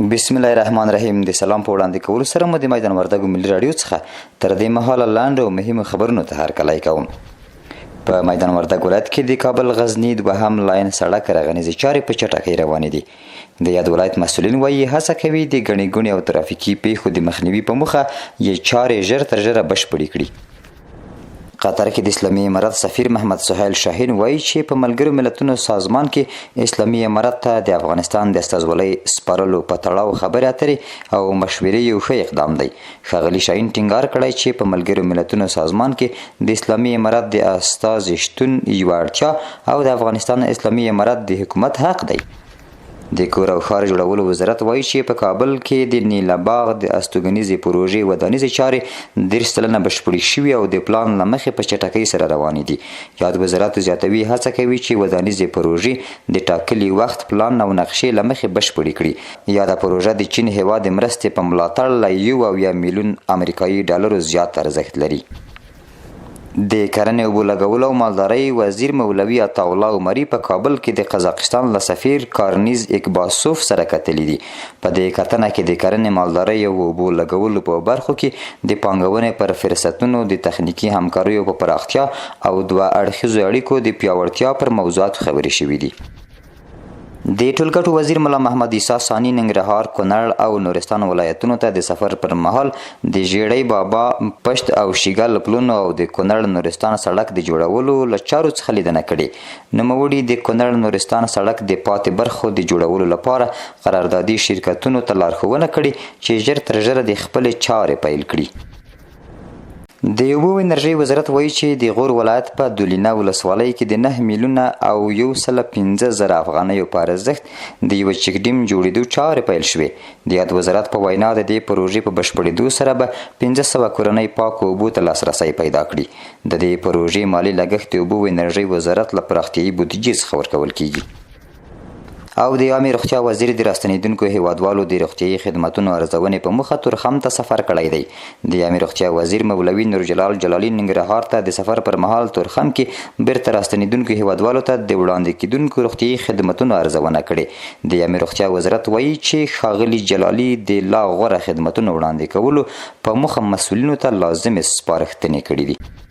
بسم الله الرحمن الرحیم. د سلام په وړاندې کولو سره مو د میدان وردګو ملي راډیو څخه تر دې مهاله لاندې او مهمو خبرونو ته هرکلی کوم. په میدان وردګ ولایت کې د کابل غزنی دوهم لاین سړک رغنیزې چارې په چټکۍ روانې دي. د یاد ولایت مسؤلین وایي هڅه کوي د ګڼې ګوڼې او ترافیکي پیښو د مخنیوي په موخه یې چارې ژر تر ژره بشپړې کړي. قطر کې د اسلامي امارت سفیر محمد سهیل شاهین وایي چې په ملګرو ملتونو سازمان کې اسلامي امارت ته د افغانستان د استازولۍ سپارلو په تړاو خبرې اترې او مشورې یو ښه اقدام دی. ښاغلي شاهین ټینګار کړی چې په ملګرو ملتونو سازمان کې د اسلامي امارت د استازي شتون یوه اړتیا او د افغانستان اسلامي امارت د حکومت حق دی. د کور او ښار جوړولو وزارت وایي چې په کابل کې د نیله باغ د استوګنیزې پروژې ودانیزې چارې 30 سلنه بشپړې شوي او د پلان له مخې په چټکۍ سره روانې دي. یاد وزارت زیاتوي هڅه کوي چې ودانیزې پروژې د ټاکلي وخت پلان او نقشې له مخې بشپړې کړي. یاده پروژه د چین هیواد د مرستې په ملاتړ له 1 میلیون امریکایي ډالرو زیات ارزښت لري. د کرنې اوبو لګولو او مالدارۍ وزیر مولوي عطاالله عمري په کابل کې د قزاقستان له سفیر کارنیز اکباسوف سره کتلي دي. په دې کتنه کې د کرنې مالدارۍ او اوبو لګولو په برخو کې د پانګونې پر فرصتونو د تخنیکي همکاریو په پراختیا او دوه اړخیزو اړیکو د پیاوړتیا پر موضوعاتو خبرې شوې دي. د ټولګټو وزیر ملا محمد عیسی ثاني ننګرهار، کونړ او نورستان ولایتونو ته د سفر پر مهال د ژیړی بابا، پشت او شیګل پلونو او د کونړ نورستان سړک د جوړولو له چارو څخه لیدنه کړې. نوموړي د کونړ نورستان سړک د پاتې برخو د جوړولو لپاره قراردادي شرکتونو ته لارښوونه کړې چې ژر تر ژره د خپلې چارې پیل کړي. د اوبو انرژۍ وزارت وایي چې د غور ولایت په دولینه ولسوالۍ کې د 9 میلیونه او 115,000 افغانیو په ارزښت د یوه چک ډیم جوړېدو چارې پیل شوې. د یاد وزارت په وینا د دې پروژې په بشپړېدو سره به 500 کورنۍ پاکو اوبو ته لاسرسی پیدا کړي. د دې پروژې مالي لګښت د اوبو انرژۍ وزارت له پراختیایي بودیجې څخه ورکول کیږي. او د عامې روغتیا وزیر د راستنېدونکو هیوادوالو د روغتیایي خدماتو ارزونې په موخه تورخم ته سفر کړی دی. د عامې روغتیا وزیر مولوي نورجلال جلالي ننګرهار ته د سفر پر مهال تورخم کې بیرته راستنېدونکو هیوادوالو ته د وړاندې کېدونکو روغتیایي خدماتو ارزونه کړې. د عامې روغتیا وزارت وایي چې ښاغلي جلالي د لا غوره خدماتو وړاندې کولو په موخه مسؤلینو ته لازمې سپارښتنې کړې دي.